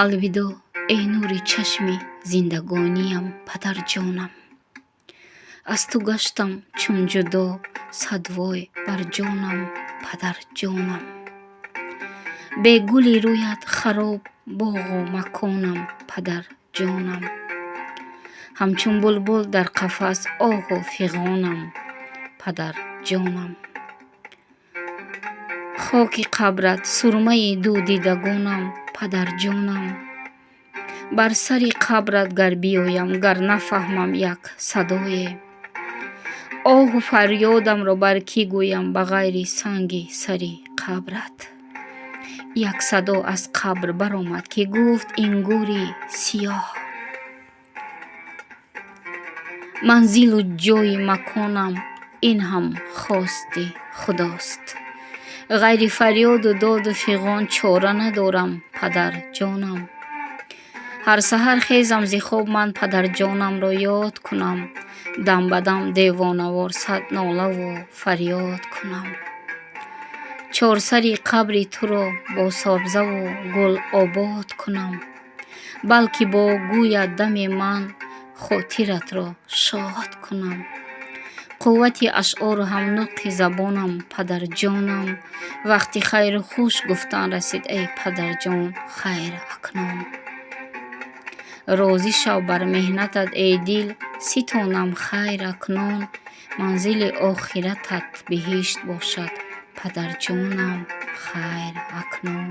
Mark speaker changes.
Speaker 1: алвидо эй нури чашми зиндагониям падарҷонам. аз ту гаштам чун ҷудо садвой бар ҷонам падарҷонам. бе гули рӯят хароб боғу маконам падарҷонам. ҳамчун булбул дар қафас оҳу фиғонам падарҷонам. хоки қабрат сурмаи дудидагонам падарҷонам. бар сари қабрат гар биёям гар нафаҳмам як садое. оҳу фарёдамро бар кӣ гӯям ба ғайри санги сари қабрат. як садо аз қабр баромад ки гуфт ин гури сиёҳ. манзилу ҷои маконам ин ҳам хости худост. ғайри фарёду доду фиғон чора надорам падарҷонам. ҳар саҳар хезам зи хоб ман падарҷонамро ёд кунам. дам ба дам девонавор сад нолаву фарёд кунам. чорсари қабри туро бо собзаву гул обод кунам. балки бо гӯяд дами ман хотиратро шод кунам. қуввати ашъору ҳам нутқи забонам падарҷонам. вақти хайру хуш гуфтан расид эй падарҷон хайр акнун. розӣ шав бар меҳнатат эй дил ситонам хайр акнун. манзили охиратат биҳишт бошад падарҷонам хайр акнун.